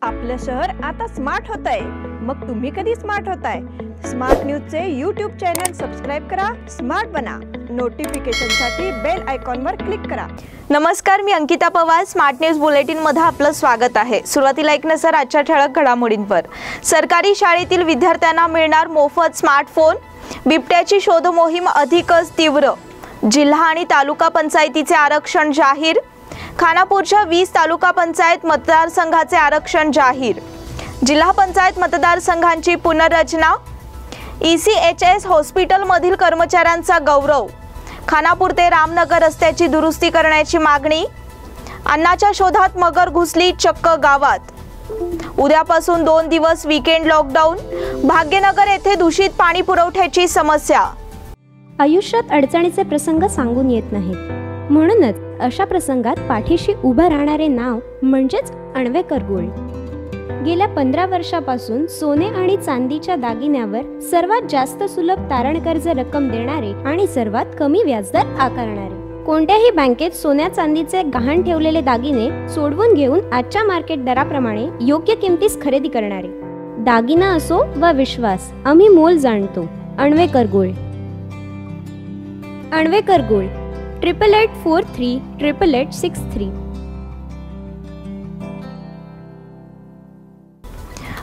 आपलं शहर आता स्मार्ट होत आहे। मग तुम्ही कधी स्मार्ट होताय? स्मार्ट न्यूजचे यूट्यूब चॅनल सबस्क्राइब करा, स्मार्ट बना। नोटिफिकेशनसाठी बेल आयकॉनवर क्लिक करा। नमस्कार, मी Ankita Pawar. Smart news bulletin मध्ये आपलं स्वागत आहे। सुरुवातीला एक नजर आजच्या ठळक घडामोडींवर। सरकारी शाळेतील विद्यार्थ्यांना मिळणार मोफत स्मार्टफोन। बिबट्याची शोध मोहीम अधिकच तीव्र। जिल्हा आणि तालुका पंचायतीचे आरक्षण जाहीर। खानापूरच्या 20 तालुका पंचायत मतदारसंघाचे आरक्षण जाहीर। जिल्हा पंचायत मतदारसंघांची पुनर्रचना। ECHS हॉस्पिटल मधील कर्मचाऱ्यांचा गौरव। खानापूर ते रामनगर रस्त्याची दुरुस्ती करण्याची मागणी। अन्नाच्या शोधात मगर घुसली चक्क गावात। उद्यापासून 2 दिवस वीकेंड लॉकडाऊन। भाग्यनगर येथे दूषित पाणी पुरवठ्याची समस्या। आयुष्यात अडचणीचे प्रसंग सांगून येत नाहीत, म्हणूनच अशा प्रसंगात पाठीशी उभं राहणारे नाव म्हणजेच अण्वेकर गोल्ड। गेल्या 15 वर्षापासून सोने आणि चांदीच्या दागिन्यावर सर्वात जास्त सुलभ तारण कर्ज रक्कम देणारे आणि सर्वात कमी व्याजदर आकारणारे। कोणत्याही बँकेत सोन्या चांदीचे गहाण ठेवलेले दागिने सोडवून घेऊन आजच्या मार्केट दराप्रमाणे योग्य किमतीस खरेदी करणारे। दागिना असो वा विश्वास, आम्ही मोल जाणतो। अण्वेकर गोल्ड। अण्वेकर गोल्ड 8843 8863।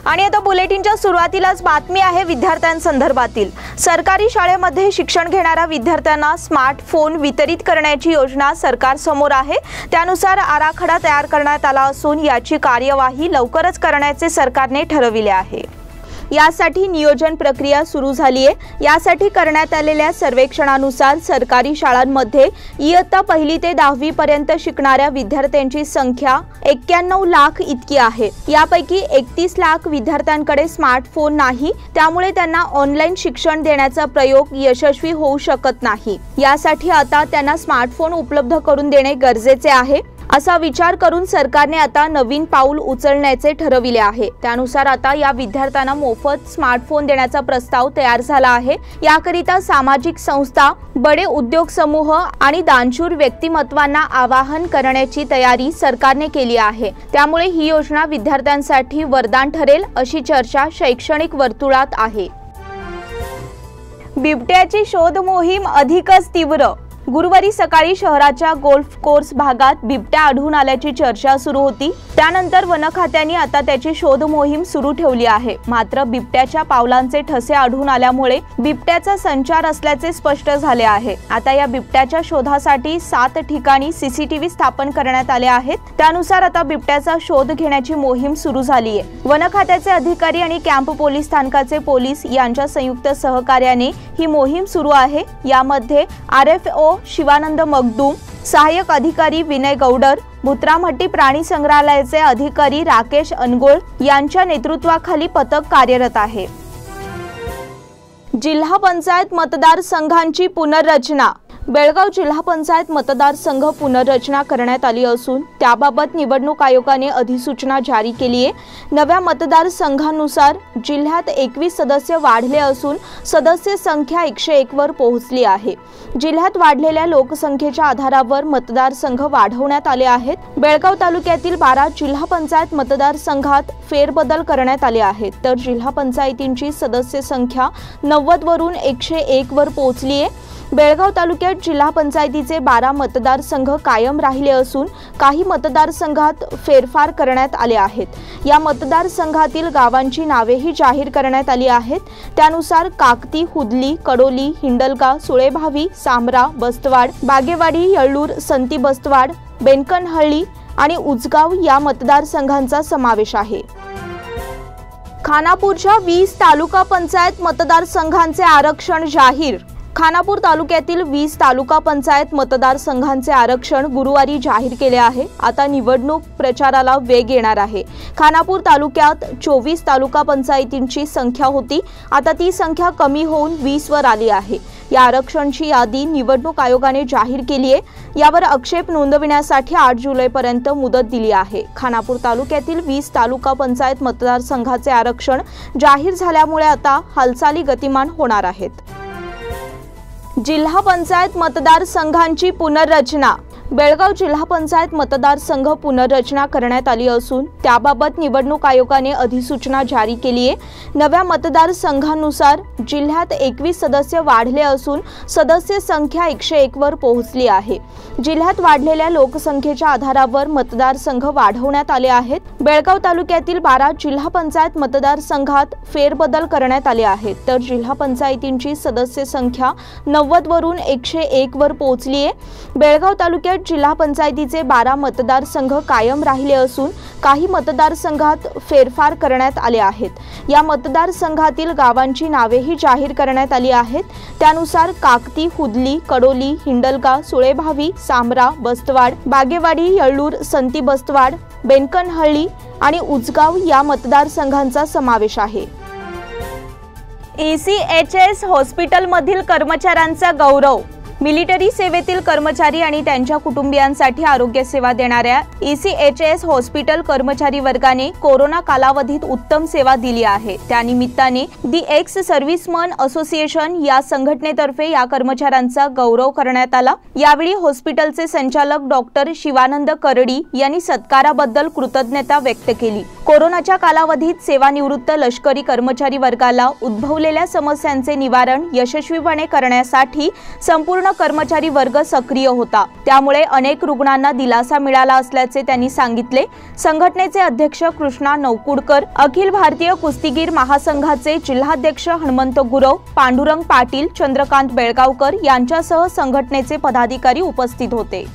आणि आता बुलेटिनच्या सुरुवातीलाच बातमी आहे विद्यार्थ्यांसंदर्भातील। सरकारी शाळेमध्ये शिक्षण घेणाऱ्या विद्यार्थ्यांना स्मार्टफोन वितरित करण्याची योजना सरकार समोर आहे। त्यानुसार आराखडा तयार करण्यात आला असून याची कार्यवाही लवकरच करण्याचे सरकारने ठरविले आहे। यासाठी नियोजन प्रक्रिया सुरू झाली आहे। यासाठी करण्यात आलेल्या सर्वेक्षणानुसार सरकारी शाळांमध्ये इयत्ता 1ली ते 10वी पर्यंत शिकणाऱ्या विद्यार्थ्यांची संख्या 91 लाख इतकी आहे। यापैकी 31 लाख विद्यार्थ्यांकडे स्मार्टफोन नाही, त्यामुळे त्यांना ऑनलाईन शिक्षण देण्याचा प्रयोग यशस्वी होऊ शकत नाही। यासाठी आता त्यांना स्मार्टफोन उपलब्ध करून देणे गरजेचे आहे। असा विचार करून सरकारने आता नवीन पाऊल उचलण्याचे ठरविले आहे। त्यानुसार आता या विद्यार्थ्यांना मोफत स्मार्टफोन देण्याचा प्रस्ताव तयार झाला आहे। याकरिता सामाजिक संस्था, बडे उद्योग समूह आणि दानशूर व्यक्तिमत्वांना आवाहन करण्याची तयारी सरकारने केली आहे। त्यामुळे ही योजना विद्यार्थ्यांसाठी वरदान ठरेल अशी चर्चा शैक्षणिक वर्तुळात आहे। बिबट्याची शोध मोहीम अधिकच तीव्र। गुरुवारी सकाळी शहराच्या गोल्फ कोर्स भागात बिबट्या आढळून आल्याची चर्चा सुरू होती। त्यानंतर वन खात्याने आता त्याची शोध मोहीम सुरू ठेवली आहे। मात्र बिबट्याच्या पावलांचे ठसे आढळून आल्यामुळे बिबट्याचा संचार असल्याचे स्पष्ट झाले आहे। आता या बिबट्याच्या शोधासाठी 7 ठिकाणी CCTV स्थापन करण्यात आले आहेत। त्यानुसार आता बिबट्याचा शोध घेण्याची मोहीम सुरू झाली आहे। वन खात्याचे अधिकारी आणि कॅम्प पोलीस स्थानकाचे पोलीस यांच्या संयुक्त सहकार्याने ही मोहीम सुरू आहे। यामध्ये RFO शिवानंद मगदूम, सहाय्यक अधिकारी विनय गौडर, भुत्रामहट्टी प्राणी संग्रहालयाचे अधिकारी राकेश अनगोळ यांच्या नेतृत्वाखाली पथक कार्यरत आहे। जिल्हा पंचायत मतदारसंघांची पुनर्रचना। बेळगाव जिल्हा पंचायत मतदारसंघ पुनर्रचना करण्यात आली असून त्याबाबत निवडणूक आयोगाने अधिसूचना जारी केली आहे। नव्या मतदारसंघानुसार जिल्ह्यात 21 सदस्य वाढले असून सदस्य संख्या 101 वर पोहोचली आहे। जिल्ह्यात वाढलेल्या लोकसंख्येच्या आधारावर मतदारसंघ वाढवण्यात आले आहेत। बेळगाव तालुक्यातील 12 जिल्हा पंचायत मतदारसंघात फेरबदल करण्यात आले आहेत, तर जिल्हा पंचायतींची सदस्य संख्या 90 वरून 101 वर पोहोचली आहे। बेळगाव तालुक्यात जिल्हा पंचायतीचे 12 मतदारसंघ कायम राहिले असून काही मतदारसंघात फेरफार करण्यात आले आहेत। या मतदारसंघातील गावांची नावेही जाहीर करण्यात आली आहेत। त्यानुसार काकती, हुदली, कडोली, हिंडलगा, सुळेभावी, सामरा, बस्तवाड, बागेवाडी, येळूर, संती बस्तवाड, बेनकनहळ्ळी आणि उजगाव या मतदारसंघांचा समावेश आहे। खानापूरच्या 20 तालुका पंचायत मतदारसंघांचे आरक्षण जाहीर। खानापूर तालुक्यातील 20 तालुका पंचायत मतदारसंघांचे आरक्षण गुरुवारी जाहीर केले आहे। आता निवडणूक प्रचाराला वेग येणार आहे। खानापूर तालुक्यात 24 तालुका पंचायतींची संख्या होती, आता ती संख्या कमी होऊन 20 वर आली आहे। या आरक्षणाची यादी निवडणूक आयोगाने जाहीर केली आहे। यावर आक्षेप नोंदविण्यासाठी 8 जुलैपर्यंत मुदत दिली आहे। खानापूर तालुक्यातील 20 तालुका पंचायत मतदारसंघाचे आरक्षण जाहीर झाल्यामुळे आता हालचाली गतिमान होणार आहेत। जिल्हा पंचायत मतदारसंघांची पुनर्रचना। बेळगाव जिल्हा पंचायत मतदारसंघ पुनर्रचना करण्यात आली असून त्याबाबत निवडणूक आयोगाने अधिसूचना जारी केली आहे। नव्या मतदारसंघानुसार जिल्ह्यात 21 सदस्य वाढले असून सदस्य संख्या 101 वर पोहोचली आहे। जिल्ह्यात वाढलेल्या लोकसंख्येच्या आधारावर मतदारसंघ वाढवण्यात आले आहेत। बेळगाव तालुक्यातील 12 जिल्हा पंचायत मतदारसंघात फेरबदल करण्यात आले आहेत, तर जिल्हा पंचायतींची सदस्य संख्या 90 वरून 101 वर पोहोचली आहे। बेळगाव तालुक्यात जिल्हा पंचायतीचे 12 मतदारसंघ कायम राहिले असून काही मतदारसंघात फेरफार करण्यात आले आहेत। या मतदारसंघातील गावांची नावेही जाहीर करण्यात आली आहेत। त्यानुसार काकती, हुदली, कडोली, हिंडलगा, सुळेभावी, सामरा, बस्तवाड, बागेवाडी, येळूर, संती बस्तवाड, बेनकनहळ्ळी आणि उजगाव या मतदारसंघांचा समावेश आहे। ECHS हॉस्पिटलमधील कर्मचाऱ्यांचा गौरव। मिलिटरी सेवेतील कर्मचारी आणि त्यांच्या कुटुंबियांसाठी आरोग्य सेवा देणाऱ्या ECHS हॉस्पिटल कर्मचारी वर्गाने कोरोना कालावधीत उत्तम सेवा दिली आहे। त्यानिमित्ताने दी एक्स सर्व्हिसमन असोसिएशन या संघटनेतर्फे या कर्मचाऱ्यांचा गौरव करण्यात आला। यावेळी हॉस्पिटलचे संचालक डॉक्टर शिवानंद करडी यांनी सत्काराबद्दल कृतज्ञता व्यक्त केली। कोरोनाच्या कालावधीत सेवानिवृत्त लष्करी कर्मचारी वर्गाला उद्भवलेल्या समस्यांचे निवारण यशस्वीपणे करण्यासाठी संपूर्ण कर्मचारी वर्ग सक्रिय होता। त्यामुळे अनेक रुग्णांना दिलासा मिळाला असल्याचे त्यांनी सांगितले। संघटनेचे अध्यक्ष कृष्णा नवकुडकर, अखिल भारतीय कुस्तीगीर महासंघाचे जिल्हाध्यक्ष हनुमंत गुरव, पांडुरंग पाटील, चंद्रकांत बेळगावकर यांच्यासह संघटनेचे पदाधिकारी उपस्थित होते।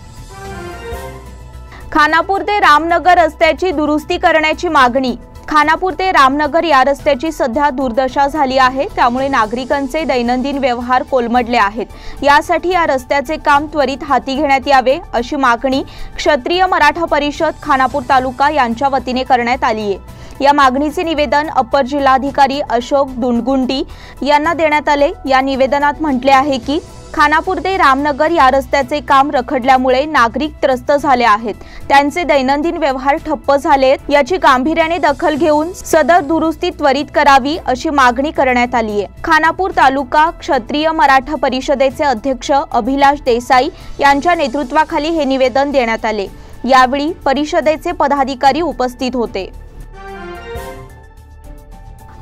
खानापूर ते रामनगर रस्त्याची दुरुस्ती करण्याची मागणी। खानापूर ते रामनगर या रस्त्याची सध्या दुर्दशा झाली आहे, त्यामुळे नागरिकांचे दैनंदिन व्यवहार कोलमडले आहेत। यासाठी या रस्त्याचे काम त्वरित हाती घेण्यात यावे अशी मागणी क्षत्रिय मराठा परिषद खानापूर तालुका यांच्या वतीने करण्यात आली आहे। या मागणीचे निवेदन अप्पर जिल्हाधिकारी अशोक दुंडगुंडी यांना देण्यात आले। या निवेदनात म्हटले आहे की खानापूर ते रामनगर या रस्त्याचे काम रखडल्यामुळे नागरिक त्रस्त झाले आहेत। त्यांचे दैनंदिन व्यवहार ठप्प झालेत। याची गांभीर्याने दखल घेऊन सदर दुरुस्ती त्वरित करावी अशी मागणी करण्यात आली आहे। खानापूर तालुका क्षत्रिय मराठा परिषदेचे अध्यक्ष अभिलाष देसाई यांच्या नेतृत्वाखाली हे निवेदन देण्यात आले। यावेळी परिषदेचे पदाधिकारी उपस्थित होते।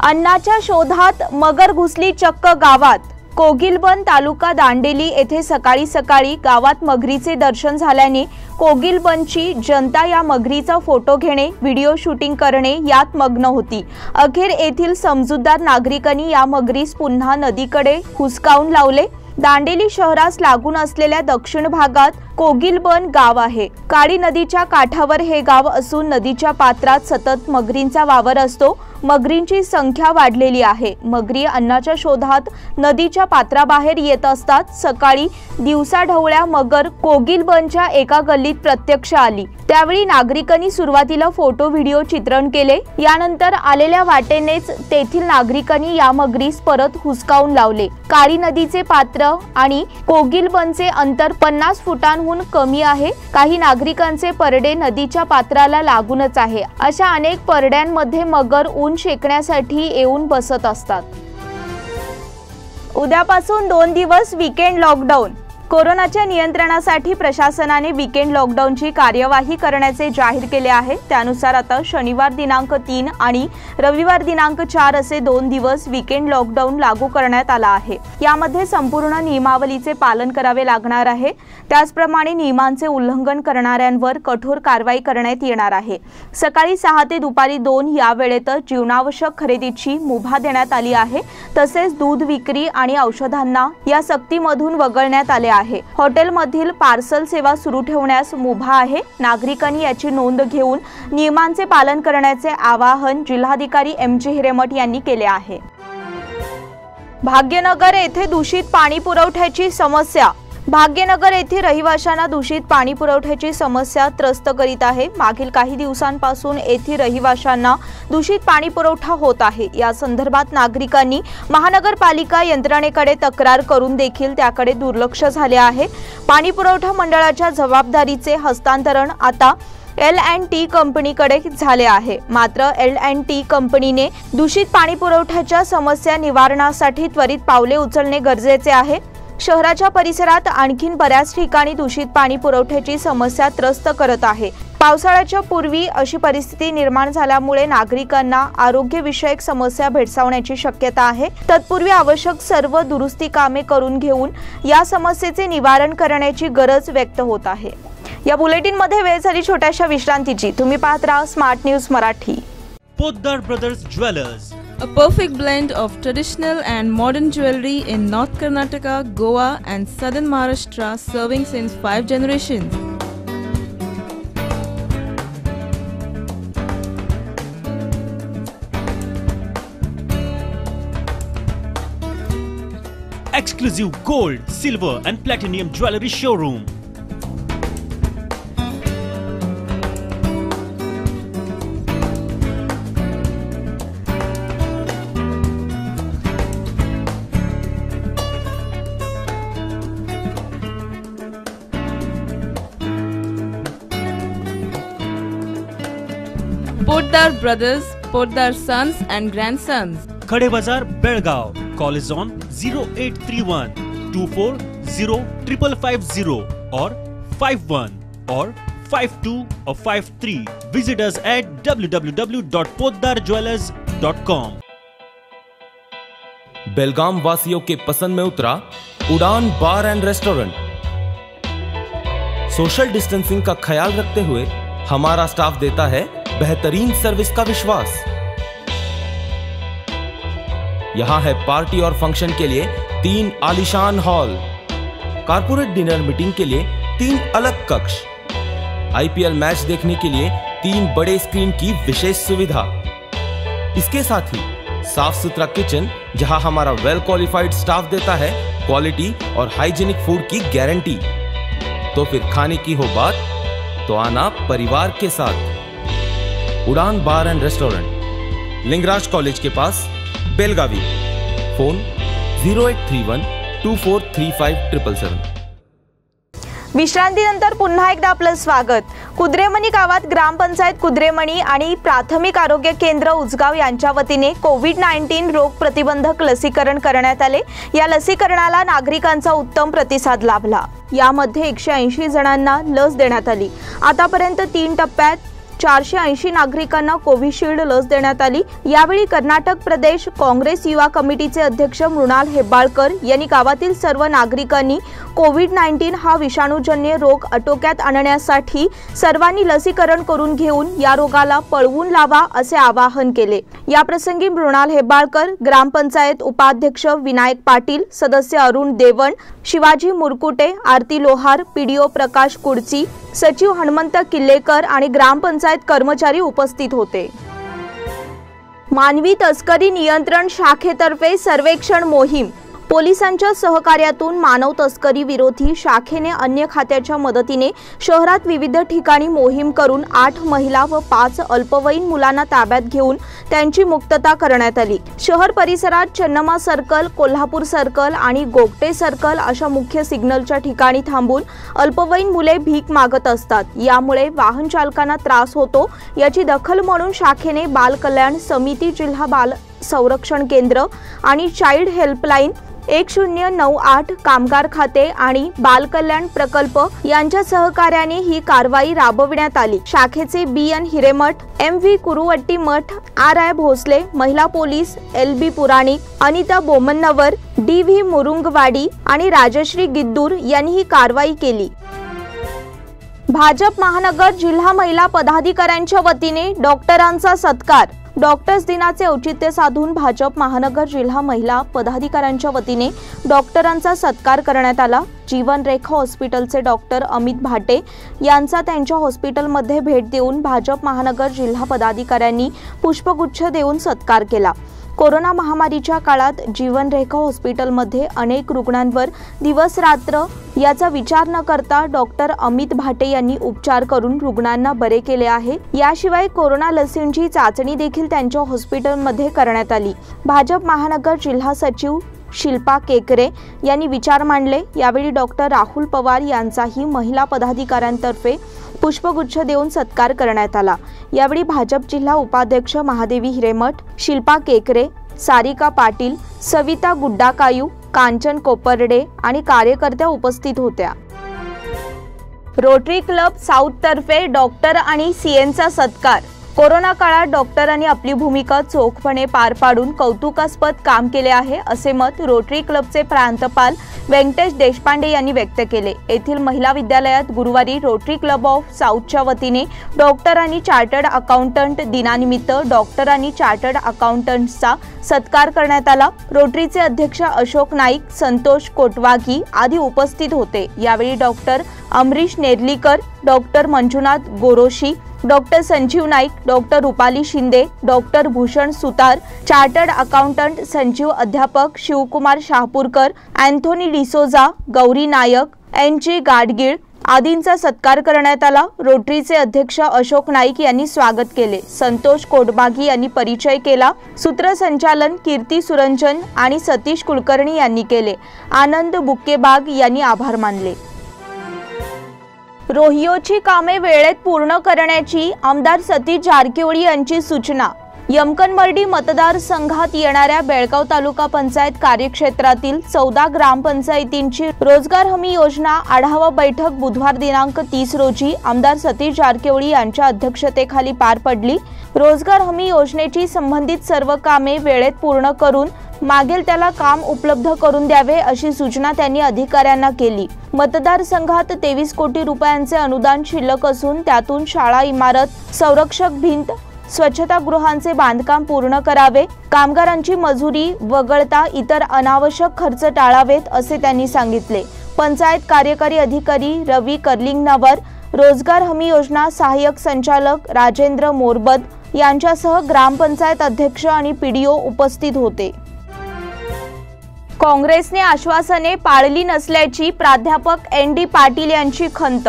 अन्नाच्या शोधात मगर घुसली चक्क गावात। कोगिलबन तालुका दांडेली येथे सकाळी सकाळी गावात मगरीचे दर्शन झाल्याने कोगिलबनची जनता या मगरीचा फोटो घेणे, व्हिडिओ शूटिंग करणे यात मग्न होती। अखेर येथील समजूतदार नागरिकांनी या मगरीस पुन्हा नदीकडे हुसकावून लावले। दांडेली शहरास लागून असलेल्या दक्षिण भागात कोगिलबन गाव आहे। काळी नदीच्या काठावर हे गाव असून नदीच्या पात्रात सतत मगरींचा वावर असतो। मगरींची संख्या वाढलेली आहे। मगरी अन्नाच्या शोधात नदीच्या पात्राबाहेर येत असतात। सकाळी दिवसाढवळ्या मगर कोगिलबनच्या एका गल्लीत प्रत्यक्ष आली। त्यावेळी नागरिकांनी सुरुवातीला फोटो व्हिडिओ चित्रण केले। यानंतर आलेल्या वाटेनेच तेथील नागरिकांनी या मगरीस परत हुसकावून लावले। काळी नदीचे पात्र आणि कोगिलबनचे अंतर 50 फुटांहून कमी आहे। काही नागरिकांचे परडे नदीच्या पात्राला लागूनच आहे। अशा अनेक परड्यांमध्ये मगर ऊन शेकण्यासाठी येऊन बसत असतात। उद्यापासून 2 दिवस वीकेंड लॉकडाऊन। कोरोनाच्या नियंत्रणासाठी प्रशासनाने वीकेंड लॉकडाऊनची कार्यवाही करण्याचे जाहीर केले आहे। त्यानुसार आता शनिवार दिनांक 3 आणि रविवार दिनांक 4 असे 2 दिवस वीकेंड लॉकडाऊन लागू करण्यात आला आहे। यामध्ये संपूर्ण नियमावलीचे पालन करावे लागणार आहे। त्याचप्रमाणे नियमांचे उल्लंघन करणाऱ्यांवर कठोर कारवाई करण्यात येणार आहे। सकाळी 6 ते दुपारी 2 या वेळेत जीवनावश्यक खरेदीची मुभा देण्यात आली आहे। तसेच दूध विक्री आणि औषधांना या सक्तीमधून वगळण्यात आले आहे। हॉटेलमधील पार्सल सेवा सुरू ठेवण्यास मुभा आहे। नागरिकांनी याची नोंद घेऊन नियमांचे पालन करण्याचे आवाहन जिल्हाधिकारी MG हिरेमठ यांनी केले आहे। भाग्यनगर येथे दूषित पाणी पुरवठ्याची समस्या। भाग्यनगर येथे रहिवाशांना दूषित पाणी पुरवठ्याची समस्या त्रस्त करीत आहे। मागील काही दिवसांपासून येथे रहिवाशांना दूषित पाणी पुरवठा होत आहे। या संदर्भात नागरिकांनी महानगरपालिका यंत्रणेकडे तक्रार करून देखील त्याकडे दुर्लक्ष झाले आहे। पाणी पुरवठा मंडळाच्या जबाबदारीचे हस्तांतरण आता L&T कंपनीकडे झाले आहे। मात्र L&T कंपनीने दूषित पाणी पुरवठ्याच्या समस्या निवारणासाठी त्वरित पावले उचलणे गरजेचे आहे। शहराच्या परिसरात आणखीन बऱ्याच ठिकाणी दूषित पाणी पुरवठ्याची समस्या त्रस्त करत आहे। पावसाळ्याच्या पूर्वी अशी परिस्थिती निर्माण झाल्यामुळे नागरिकांना आरोग्यविषयक समस्या भेडसावण्याची शक्यता आहे। तत्पूर्वी आवश्यक सर्व दुरुस्ती कामे करून घेऊन या समस्येचे निवारण करण्याची गरज व्यक्त होत आहे। या बुलेटिन मध्ये वेळ झाली छोट्याशा विश्रांतीची। तुम्ही पाहत राहा smart news Marathi. Poddar brothers jewellers, A perfect blend of traditional and modern jewelry in North Karnataka, Goa and Southern Maharashtra, serving since 5 generations. exclusive gold, silver and platinum jewelry showroom. Poddar Brothers, Poddar Sons and Grandsons. Khade Bazar, Belgaum. Call is on 0831 240 5550 or 51 or 52 or 53. Visit us at www.poddarjewelers.com. बेलगाम वासियों के पसंद में उतरा उड़ान बार end restaurant. Social distancing का ख्याल रखते हुए हमारा स्टाफ देता है बेहतरीन सर्विस का विश्वास। यहाँ है पार्टी और फंक्शन के लिए 3 आलीशान हॉल, कारपोरेट डिनर मीटिंग के लिए 3 अलग कक्ष, आईपीएल मैच देखने के लिए 3 बड़े स्क्रीन की विशेष सुविधा। इसके साथ ही साफ सुथरा किचन जहां हमारा वेल क्वालिफाइड स्टाफ देता है क्वालिटी और हाइजीनिक फूड की गारंटी। तो फिर खाने की हो बात तो आना परिवार के साथ। उड़ान बार एंड रेस्टोरेंट, लिंगराज कॉलेज के पास, बेलगावी। फोन 0831 243577। विश्रांतीनंतर पुन्हा एकदा आपलं स्वागत। कुद्रेमणी गावात ग्रामपंचायत कुद्रेमणी आणि प्राथमिक आरोग्य केंद्र उजगाव यांच्या वतीने कोविड-19 रोग प्रतिबंधक लसीकरण करण्यात आले। या लसीकरणाला नागरिकांचा उत्तम प्रतिसाद लाभला। यामध्ये 180 जणांना लस देण्यात आली। आतापर्यंत 3 टप्प्यात 480 नागरिकांना कोविशिल्ड लस देण्यात आली। यावेळी कर्नाटक प्रदेश काँग्रेस युवा कमिटीचे अध्यक्ष मृणाल हेब्बाळकर यांनी गावातील सर्व नागरिकांनी कोविड-19 हा विषाणूजन्य रोग आटोक्यात आणण्यासाठी सर्वांनी लसीकरण करून घेऊन या रोगाला पळवून लावा असे आवाहन केले। या प्रसंगी मृणाल हेब्बाळकर, ग्रामपंचायत उपाध्यक्ष विनायक पाटील, सदस्य अरुण देवण, शिवाजी मुरकुटे, आरती लोहार, पीडीओ प्रकाश कुडची, सचिव हनुमंत किल्लेकर आणि ग्रामपंचायत कर्मचारी उपस्थित होते। मानवी तस्करी नियंत्रण शाखेतर्फे सर्वेक्षण मोहीम। पोलिसांच्या सहकार्यातून मानव तस्करी विरोधी शाखेने अन्य खात्याच्या मदतीने शहरात विविध ठिकाणी मोहीम करून 8 महिला व 5 अल्पवयीन मुलांना ताब्यात घेऊन त्यांची मुक्तता करण्यात आली। शहर परिसरात चन्नमा सर्कल, कोल्हापूर सर्कल आणि गोगटे सर्कल अशा मुख्य सिग्नलच्या ठिकाणी थांबून अल्पवयीन मुले भीक मागत असतात। यामुळे वाहन चालकांना त्रास होतो। याची दखल म्हणून शाखेने बाल कल्याण समिती, जिल्हा बाल संरक्षण केंद्र आणि चाइल्ड हेल्पलाईन 1098 कामगार खाते आणि बाल कल्याण प्रकल्प यांच्या सहकार्याने ही कारवाई राबविण्यात आली। शाखेचे BN हिरेमठ, MV कुरुवट्टी मठ, RI भोसले, महिला पोलीस LB पुराणिक, अनिता बोमन्नवर, DV मुरुंगवाडी आणि राजश्री गिद्दूर यांनी ही कारवाई केली। भाजप महानगर जिल्हा महिला पदाधिकाऱ्यांच्या वतीने डॉक्टरांचा सत्कार। डॉक्टर्स दिनाचे औचित्य साधून भाजप महानगर जिल्हा महिला पदाधिकाऱ्यांच्या वतीने डॉक्टरांचा सत्कार करण्यात आला। जीवनरेखा हॉस्पिटलचे डॉक्टर अमित भाटे यांचा त्यांच्या हॉस्पिटलमध्ये भेट देऊन भाजप महानगर जिल्हा पदाधिकाऱ्यांनी पुष्पगुच्छ देऊन सत्कार केला। कोरोना महामारीच्या काळात जीवनरेखा हॉस्पिटलमध्ये अनेक रुग्णांवर दिवस रात्र याचा विचार न करता डॉक्टर अमित भाटे यांनी उपचार करून रुग्णांना बरे केले आहे। याशिवाय कोरोना लसींची चाचणी देखील त्यांच्या हॉस्पिटलमध्ये करण्यात आली। भाजप महानगर जिल्हा सचिव शिल्पा केकरे यांनी विचार मांडले। यावेळी डॉक्टर राहुल पवार यांचाही महिला पदाधिकाऱ्यांतर्फे पुष्पगुच्छ देऊन सत्कार करण्यात आला। यावेळी भाजप जिल्हा उपाध्यक्ष महादेवी हिरेमठ, शिल्पा केकरे, सारिका पाटील, सविता गुड्डाकायू, कांचन कोपर्डे आणि कार्यकर्त्या उपस्थित होत्या। रोटरी क्लब साऊथ तर्फे डॉक्टर आणि सीएनचा सत्कार। कोरोना काळात डॉक्टरांनी आपली भूमिका चोखपणे पार पाडून कौतुकास्पद काम केले आहे असे मत रोटरी क्लबचे प्रांतपाल व्यंकटेश देशपांडे यांनी व्यक्त केले। येथील महिला विद्यालयात गुरुवारी रोटरी क्लब ऑफ साऊथच्या वतीने डॉक्टर आणि चार्टर्ड अकाउंटंट दिनानिमित्त डॉक्टर आणि चार्टर्ड अकाउंटंट्सचा सत्कार करण्यात आला। रोटरीचे अध्यक्ष अशोक नाईक, संतोष कोटवागी आदी उपस्थित होते। यावेळी doctor Amrish Nerlikar, doctor Manjunath Goroshi, doctor Sanjeev Naik, doctor Rupali Shinde, doctor Bhushan Sutar, chartered accountant Sanjeev Adhyapak Shivkumar Shahpurkar, Anthony D'Souza, Gauri Nayak, N G Gadgil आदींचा सत्कार करण्यात आला। रोटरीचे अध्यक्ष अशोक नाईक यांनी स्वागत केले। संतोष कोटबागी यांनी परिचय केला। सूत्रसंचालन कीर्ती सुरंजन आणि सतीश कुलकर्णी यांनी केले। आनंद बुक्केबाग यांनी आभार मानले। रोहियोची कामे वेळेत पूर्ण करण्याची आमदार सतीश जारकिहोळी यांची सूचना। यमकनमर्डी मतदारसंघात येणाऱ्या बेळगाव तालुका पंचायत कार्यक्षेत्रातील 14 ग्रामपंचायतींची रोजगार हमी योजना आढावा बैठक बुधवार दिनांक 30 रोजी आमदार सतीश जारकिहोळी यांच्या अध्यक्षतेखाली पार पडली। रोजगार हमी योजनेची संबंधित सर्व कामे वेळेत पूर्ण करून मागेल त्याला काम उपलब्ध करून द्यावे अशी सूचना त्यांनी अधिकाऱ्यांना केली। मतदारसंघात 23 कोटी रुपयांचे अनुदान शिल्लक असून त्यातून शाळा इमारत, संरक्षक भिंत, स्वच्छतागृहांचे बांधकाम पूर्ण करावे, कामगारांची मजुरी वगळता इतर अनावश्यक खर्च टाळावेत असे त्यांनी सांगितले। पंचायत कार्यकारी अधिकारी रवी कर्लिंगनवर, रोजगार हमी योजना सहाय्यक संचालक राजेंद्र मोरबद यांच्यासह ग्रामपंचायत अध्यक्ष आणि पीडीओ उपस्थित होते। काँग्रेसने आश्वासने पाळली नसल्याची प्राध्यापक एन.डी. पाटील यांची खंत।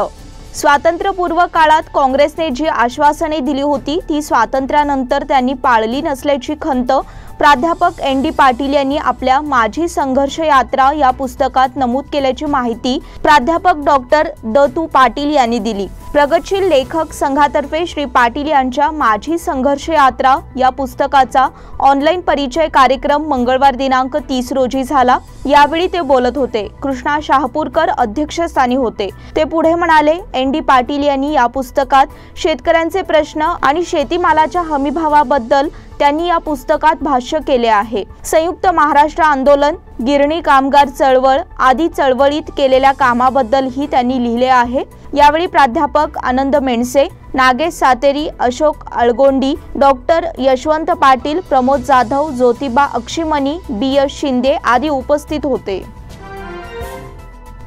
स्वातंत्र्यपूर्व काळात काँग्रेसने जी आश्वासने दिली होती ती स्वातंत्र्यानंतर त्यांनी पाळली नसल्याची खंत प्राध्यापक एन.डी. पाटील यांनी आपल्या माझी संघर्ष यात्रा या पुस्तकात नमूद केल्याची माहिती प्राध्यापक डॉक्टर द.तु. पाटील यांनी दिली। प्रगतशील लेखक संघातर्फे श्री पाटील यांच्या माझी संघर्ष यात्रा या पुस्तकाचा ऑनलाईन परिचय कार्यक्रम मंगळवार दिनांक 30 रोजी झाला। यावेळी ते बोलत होते। कृष्णा शाहपूरकर अध्यक्षस्थानी होते। ते पुढे म्हणाले, एन.डी. पाटील यांनी या पुस्तकात शेतकऱ्यांचे प्रश्न आणि शेतीमालाच्या हमीभावाबद्दल त्यांनी या पुस्तकात भाष्य केले आहे। संयुक्त महाराष्ट्र आंदोलन, गिरणी कामगार चळवळ आदी चळवळीत केलेल्या कामाबद्दलही त्यांनी लिहिले आहे। यावेळी प्राध्यापक आनंद मेणसे, नागेश सातेरी, अशोक अळगोंडी, डॉक्टर यशवंत पाटील, प्रमोद जाधव, ज्योतिबा अक्षिमणी, बी.एस. शिंदे आदी उपस्थित होते।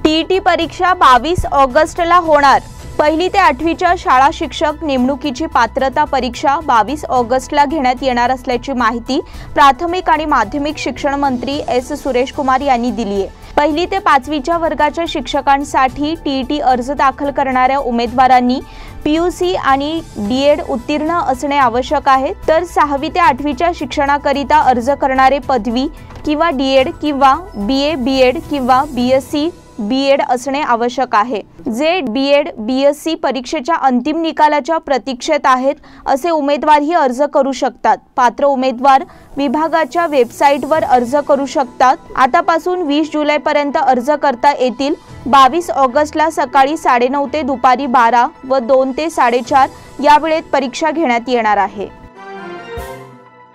टीईटी परीक्षा 22 ऑगस्टला होणार। 1ली ते 8वीच्या शाळा शिक्षक नेमणुकीची पात्रता परीक्षा 22 ऑगस्टला घेण्यात येणार असल्याची माहिती प्राथमिक आणि माध्यमिक शिक्षण मंत्री एस. सुरेशकुमार यांनी दिली आहे। 1ली ते 5वीच्या वर्गाच्या शिक्षकांसाठी टीईटी अर्ज दाखल करणाऱ्या उमेदवारांनी पीयूसी आणि डीएड उत्तीर्ण असणे आवश्यक आहे, तर 6वी ते 8वीच्या शिक्षणाकरिता अर्ज करणारे पदवी किंवा डीएड किंवा बीए, बीएड किंवा बीएससी बीएड असणे आवश्यक आहे। जे बीएड, बीएससी परीक्षेच्या अंतिम निकालाच्या प्रतीक्षेत आहेत असे उमेदवारही अर्ज करू शकतात। पात्र उमेदवार विभागाच्या वेबसाईटवर अर्ज करू शकतात। आतापासून 20 जुलैपर्यंत अर्ज करता येतील। 22 ऑगस्टला सकाळी 9:30 ते दुपारी 12 व 2 ते 4:30 या वेळेत परीक्षा घेण्यात येणार आहे।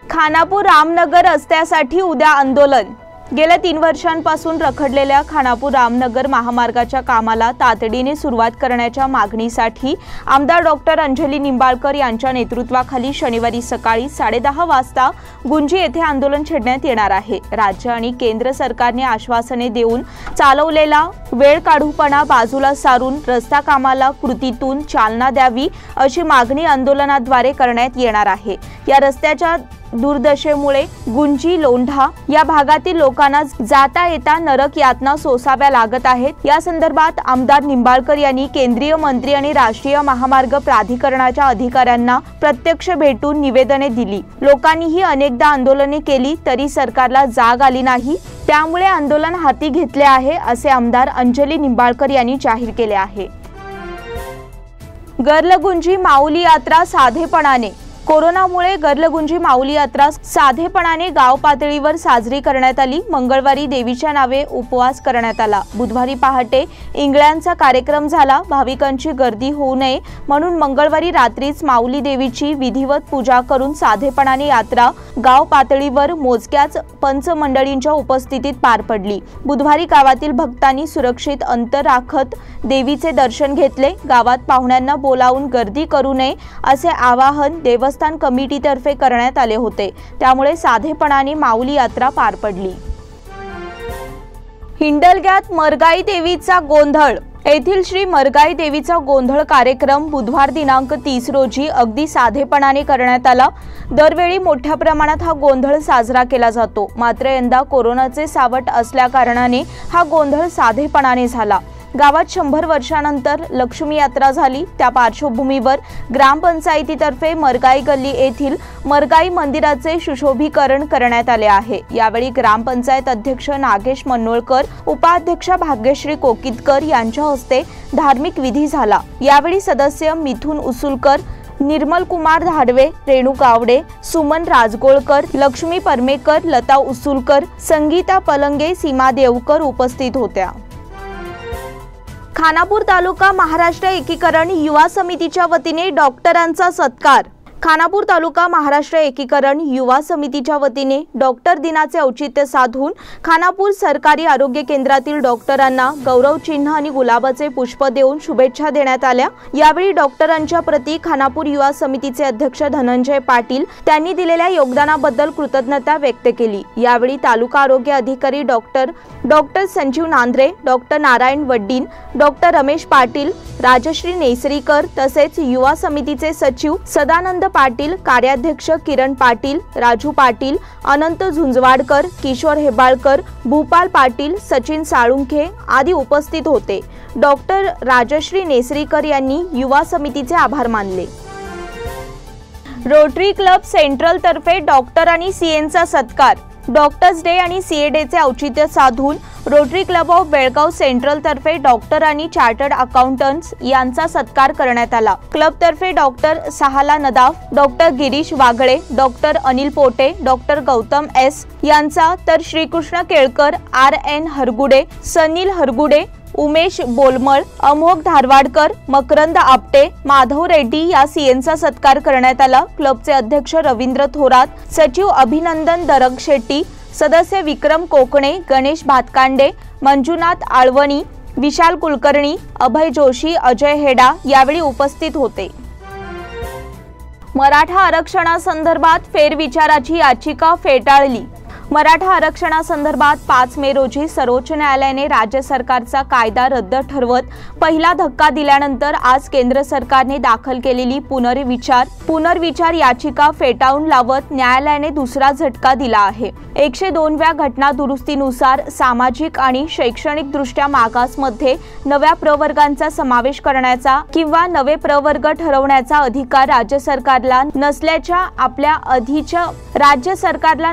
खानापूर रामनगर रस्त्यासाठी उद्या आंदोलन। गेल्या 3 वर्षांपासून रखडलेल्या खानापूर रामनगर महामार्गाच्या कामाला तातडीने सुरुवात करण्याच्या मागणीसाठी आमदार डॉक्टर अंजली निंबाळकर यांच्या नेतृत्वाखाली शनिवारी सकाळी 10:30 वाजता गुंजी येथे आंदोलन छेडण्यात येणार आहे। राज्य आणि केंद्र सरकारने आश्वासने देऊन चालवलेला वेळ काढूपणा बाजूला सारून रस्ता कामाला कृतीतून चालना द्यावी अशी मागणी आंदोलनाद्वारे करण्यात येणार आहे। या रस्त्याच्या दुर्दशेमुळे गुंजी लोंढा या भागातील लोकांना जाता येता नरक यातना सोसाव्या लागत आहेत। या संदर्भात आमदार निंबाळकर यांनी केंद्रीय मंत्री आणि राष्ट्रीय महामार्ग प्राधिकरणाच्या अधिकाऱ्यांना प्रत्यक्ष भेटून निवेदने दिली। लोकांनीही अनेकदा आंदोलने केली तरी सरकारला जाग आली नाही, त्यामुळे आंदोलन हाती घेतले आहे असे आमदार अंजली निंबाळकर यांनी जाहीर केले आहे। गर्लगुंजी माऊली यात्रा साधेपणाने। कोरोनामुळे गर्लगुंजी माऊली यात्रा साधेपणाने गाव पातळीवर साजरी करण्यात आली। मंगळवारी देवीच्या नावे उपवास करण्यात आला। बुधवारी पहाटे इंगळ्यांचा कार्यक्रम झाला। भाविकांची गर्दी होऊ नये म्हणून मंगळवारी रात्रीच माऊली देवीची विधिवत पूजा करून साधेपणाने यात्रा गाव पातळीवर मोजक्याच पंच मंडळींच्या उपस्थितीत पार पडली। बुधवारी गावातील भक्तांनी सुरक्षित अंतर राखत देवीचे दर्शन घेतले। गावात पाहुण्यांना बोलावून गर्दी करू नये असे आवाहन देवस्थान कमिटीतर्फे करण्यात आले होते, त्यामुळे साधेपणाने माऊली यात्रा पार पडली। हिंडलग्यात मरगाई देवीचा गोंधळ। येथील श्री मरगाई देवीचा गोंधळ कार्यक्रम बुधवार दिनांक 30 रोजी अगदी साधेपणाने करण्यात आला। दरवेळी मोठ्या प्रमाणात हा गोंधळ साजरा केला जातो, मात्र यंदा कोरोनाचे सावट असल्या कारणाने हा गोंधळ साधेपणाने झाला। गावात 100 वर्षांनंतर लक्ष्मी यात्रा झाली, त्या पार्श्वभूमीवर ग्रामपंचायतीतर्फे मरगाई गल्ली येथील मरगाई मंदिराचे सुशोभीकरण करण्यात आले आहे। यावेळी ग्रामपंचायत अध्यक्ष नागेश मनोळकर, उपाध्यक्षा भाग्यश्री कोकितकर यांच्या हस्ते धार्मिक विधी झाला। यावेळी सदस्य मिथुन उसूलकर, निर्मल कुमार धाडवे, रेणू गावडे, सुमन राजगोळकर, लक्ष्मी परमेकर, लता उसूलकर, संगीता पलंगे, सीमा देवकर उपस्थित होत्या। खानापूर तालुका महाराष्ट्र एकीकरण युवा समितीच्या वतीने डॉक्टरांचा सत्कार। खानापूर तालुका महाराष्ट्र एकीकरण युवा समितीच्या वतीने डॉक्टर दिनाचे औचित्य साधून खानापूर सरकारी आरोग्य केंद्रातील डॉक्टरांना गौरव चिन्ह आणि गुलाबाचे पुष्प देऊन शुभेच्छा देण्यात आल्या। यावेळी डॉक्टरांच्या प्रती खानापूर युवा समितीचे अध्यक्ष धनंजय पाटील त्यांनी दिलेल्या योगदानाबद्दल कृतज्ञता व्यक्त केली। यावेळी तालुका आरोग्य अधिकारी doctor Sanjeev Nandre, doctor Narayan Vaddin, doctor Ramesh Patil, Rajshree Nesarikar तसेच युवा समितीचे सचिव सदानंद पाटील, कार्याध्यक्ष किरण पाटील, राजू पाटील, अनंत झुंजवाडकर, किशोर हेबाळकर, भूपाल पाटील, सचिन साळुंखे आदी उपस्थित होते। डॉक्टर राजश्री नेसरीकर यांनी युवा समितीचे आभार मानले। रोटरी क्लब सेंट्रल तर्फे डॉक्टर आणि सीएनचा सत्कार। डॉक्टर्स डे आणि सीए डेचे औचित्य साधून rotary club of Belgaum central तर्फे डॉक्टर आणि चार्टर्ड अकाउंटंट्स यांचा सत्कार करण्यात आला। क्लब तर्फे डॉक्टर सहाला Nadaf, doctor Girish Wagle, doctor Anil Pote, doctor Gautam S यांचा तर श्रीकृष्ण केळकर, RN हरगुडे, सनील हरगुडे, उमेश बोलमळ, अमोघ धारवाडकर, मकरंद आपटे, माधव रेड्डी या सीएनचा सत्कार करण्यात आला। क्लबचे अध्यक्ष रवींद्र थोरात, सचिव अभिनंदन दरग शेट्टी, सदस्य विक्रम कोकणे, गणेश भातकांडे, मंजुनाथ आळवणी, विशाल कुलकर्णी, अभय जोशी, अजय हेडा यावेळी उपस्थित होते। मराठा आरक्षणासंदर्भात फेरविचाराची याचिका फेटाळली। मराठा आरक्षणासंदर्भात 5 मे रोजी सर्वोच्च न्यायालयाने राज्य सरकारचा कायदा रद्द ठरवत पहिला धक्का दिल्यानंतर आज केंद्र सरकारने दाखल केलेली पुनर्विचार याचिका फेटाळून लावत न्यायालयाने दुसरा झटका दिला आहे। 102व्या घटना दुरुस्तीनुसार सामाजिक आणि शैक्षणिक दृष्ट्या मागासमध्ये नव्या प्रवर्गांचा समावेश करण्याचा किंवा नवे प्रवर्ग ठरवण्याचा अधिकार राज्य सरकारला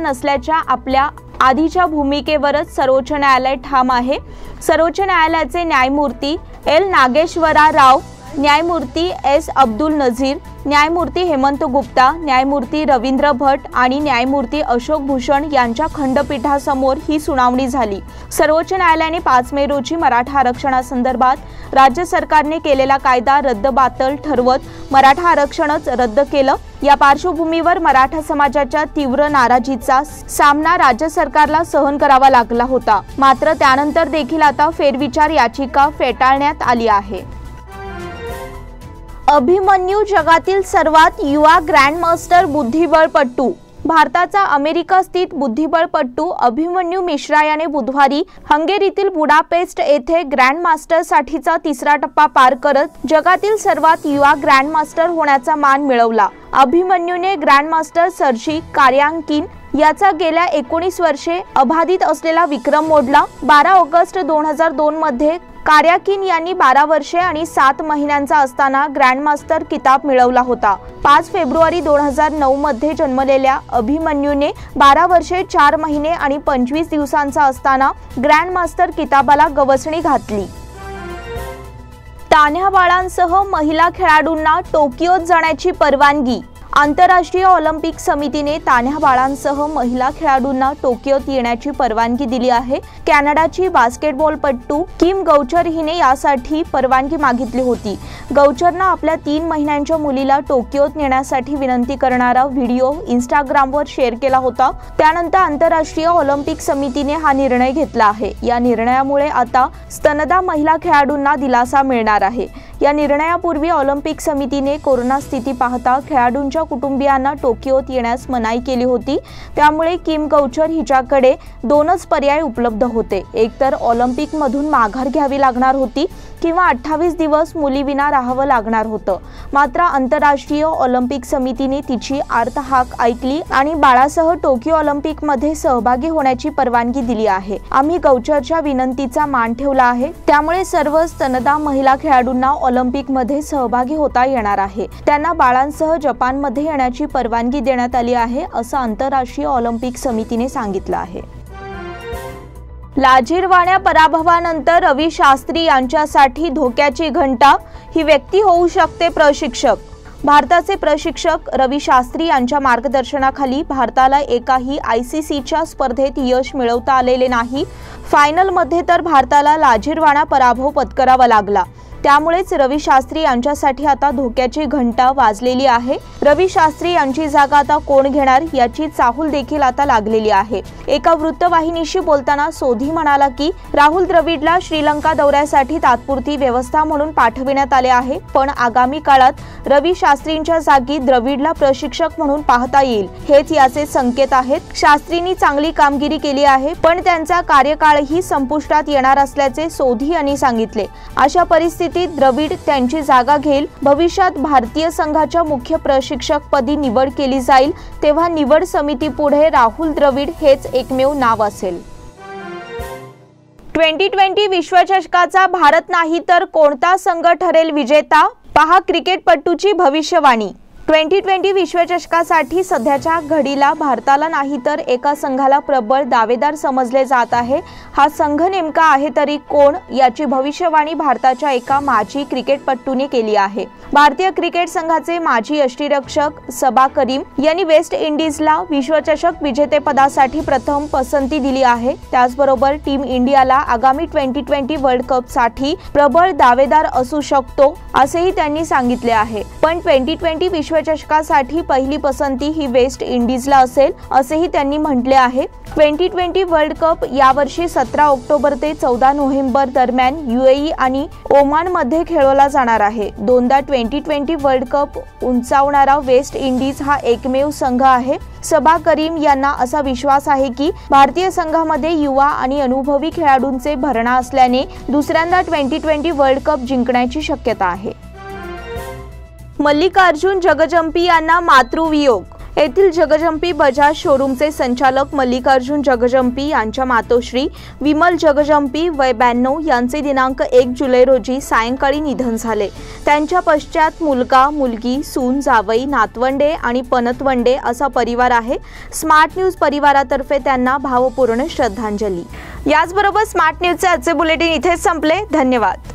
नसल्याच्या आपल्या आधीच्या भूमिकेवरच सर्वोच्च न्यायालय ठाम आहे। सर्वोच्च न्यायालयाचे न्यायमूर्ती एल नागेश्वरा राव, न्यायमूर्ती एस अब्दुल नजीर, न्यायमूर्ती हेमंत गुप्ता, न्यायमूर्ती रवींद्र भट आणि न्यायमूर्ती अशोक भूषण यांच्या खंडपीठासमोर ही सुनावणी झाली। सर्वोच्च न्यायालयाने 5 मे रोजी मराठा आरक्षणासंदर्भात राज्य सरकारने केलेला कायदा रद्दबातल ठरवत मराठा आरक्षणच रद्द केलं। या पार्श्वभूमीवर मराठा समाजाच्या तीव्र नाराजीचा सामना राज्य सरकारला सहन करावा लागला होता, मात्र त्यानंतर देखील आता फेरविचार याचिका फेटाळण्यात आली आहे। अभिमन्यू जगातील सर्वात युवा ग्रँडमास्टर बुद्धिबळपटू। भारताचा अमेरिका स्थित बुद्धिबळपटू अभिमन्यू मिश्रा याने बुधवारी हंगेरीतील बुडापेस्ट येथे ग्रँडमास्टरसाठीचा 3रा टप्पा पार करत जगातील सर्वात युवा ग्रँडमास्टर होण्याचा मान मिळवला। अभिमन्यूने ग्रँडमास्टर सर्जी कार्यांकिन याचा गेल्या 19 वर्षे अबाधित असलेला विक्रम मोडला। 12 ऑगस्ट 2002 मध्ये कार्याकिन यांनी 12 वर्षे आणि 7 महिन्यांचा असताना ग्रँडमास्टर किताब मिळवला होता। 5 फेब्रुवारी 2009 मध्ये जन्मलेल्या अभिमन्यूने 12 वर्षे 4 महिने आणि 25 दिवसांचा असताना ग्रँडमास्टर किताबाला गवसणी घातली। तान्ह्या बाळांसह महिला खेळाडूंना टोकियोत जाण्याची परवानगी। आंतरराष्ट्रीय ऑलिम्पिक समितीने तान्ह्या बाळांसह महिला खेळाडूंना टोकियोत येण्याची परवानगी दिली आहे। कॅनडाची बास्केटबॉलपटू किम गौचर हिने यासाठी परवानगी मागितली होती। गौचरनं आपल्या 3 महिन्यांच्या मुलीला टोकियोत नेण्यासाठी विनंती करणारा व्हिडिओ इंस्टाग्रामवर शेअर केला होता। त्यानंतर आंतरराष्ट्रीय ऑलिम्पिक समितीने हा निर्णय घेतला आहे। या निर्णयामुळे आता स्तनदा महिला खेळाडूंना दिलासा मिळणार आहे। या निर्णयापूर्वी ऑलिम्पिक समितीने कोरोना स्थिती पाहता खेळाडूंच्या कुटुंबियांना टोकियोत येण्यास मनाई केली होती। त्यामुळे किम गौचर हिच्याकडे 2च पर्याय उपलब्ध होते, एकतर ऑलिम्पिकमधून माघार घ्यावी लागणार होती किंवा 28 दिवस मुलीविना राहावं लागणार होतं। मात्र आंतरराष्ट्रीय ऑलिम्पिक समितीने तिची आर्तहाक ऐकली आणि बाळासह टोकियो ऑलिम्पिकमध्ये सहभागी होण्याची परवानगी दिली आहे। आम्ही गौचरच्या विनंतीचा मान ठेवला आहे, त्यामुळे सर्व स्तनदा महिला खेळाडूंना ऑलिम्पिकमध्ये सहभागी होता येणार आहे। त्यांना बाळांसह जपानमध्ये येण्याची परवानगी देण्यात आली आहे, असं आंतरराष्ट्रीय ऑलिम्पिक समितीने सांगितलं आहे। लाजिरवाण्या पराभवानंतर रवी शास्त्री यांच्यासाठी धोक्याची घंटा, ही व्यक्ती होऊ शकते प्रशिक्षक। भारताचे प्रशिक्षक रवी शास्त्री यांच्या मार्गदर्शनाखाली भारताला एकाही ICCच्या स्पर्धेत यश मिळवता आलेले नाही। फायनलमध्ये तर भारताला लाजिरवाणा पराभव पत्करावा लागला। त्यामुळेच रवी शास्त्री यांच्यासाठी आता धोक्याची घंटा वाजलेली आहे। रवी शास्त्री यांची जागा आता कोण घेणार याची चाहूल देखील आता लागलेली आहे। एका वृत्तवाहिनीशी बोलताना सोधी म्हणाला की राहुल द्रविडला श्रीलंका दौऱ्यासाठी तात्पुरती व्यवस्था म्हणून पाठविण्यात आले आहे, पण आगामी काळात रवी शास्त्रींच्या जागी द्रविडला प्रशिक्षक म्हणून पाहता येईल, हेच याचे संकेत आहेत। शास्त्रींनी चांगली कामगिरी केली आहे, पण त्यांचा कार्यकाळही संपुष्टात येणार असल्याचे सोधी यांनी सांगितले। अशा परिस्थितीत द्रविड त्यांची जागा घेईल। भविष्यात भारतीय संघाच्या मुख्य प्रशिक्षकपदी निवड केली जाईल, तेव्हा निवड समितीपुढे राहुल द्रविड हेच एकमेव नाव असेल। 2020 विश्वचषकाचा भारत नाही तर कोणता संघ ठरेल विजेता? पहा क्रिकेटपटूची भविष्यवाणी। 2020 विश्वचषकासाठी सध्याच्या घडीला भारताला नाही तर एका संघाला प्रबळ दावेदार समजले जात आहे। हा संघ नेमका आहे तरी कोण याची भविष्यवाणी भारताच्या एका माजी क्रिकेटपटूने केली आहे। भारतीय क्रिकेट संघाचे माजी यष्टिरक्षक सबा करीम यांनी वेस्ट इंडिजला विश्वचषक विजेतेपदासाठी प्रथम पसंती दिली आहे। त्याचबरोबर टीम इंडियाला आगामी 2020 वर्ल्ड कपसाठी प्रबळ दावेदार असू शकतो असेही त्यांनी सांगितले आहे। पण 2020 विश्वचषकासाठी पहिली पसंती ही वेस्ट इंडिजला असेल असेही त्यांनी म्हटले आहे। 2020 वर्ल्ड कप यावर्षी 17 ऑक्टोबर ते 14 नोव्हेंबर दरम्यान UAE आणि ओमान मध्ये खेळवला जाणार आहे। दोनदा 2020 वर्ल्ड कप उंचावणारा वेस्ट इंडिज हा एकमेव संघ आहे। सबा करीम यांना असा विश्वास आहे की भारतीय संघामध्ये युवा आणि अनुभवी खेळाडूंचे भरणा असल्याने दुसऱ्यांदा 2020 वर्ल्ड कप जिंकण्याची शक्यता आहे। मल्लिकार्जुन जगजंपी यांना मातृवियोग। येथील जगजंपी बजाज शोरूमचे संचालक मल्लिकार्जुन जगजंपी यांच्या मातोश्री विमल जगजंपी वय 92 यांचे दिनांक 1 जुलै रोजी सायंकाळी निधन झाले। त्यांच्या पश्चात मुलगा, मुलगी, सून, जावई, नातवंडे आणि पनतवंडे असा परिवार आहे। स्मार्ट न्यूज परिवारातर्फे त्यांना भावपूर्ण श्रद्धांजली। याचबरोबर स्मार्ट न्यूजचे आजचे बुलेटिन इथेच संपले। धन्यवाद।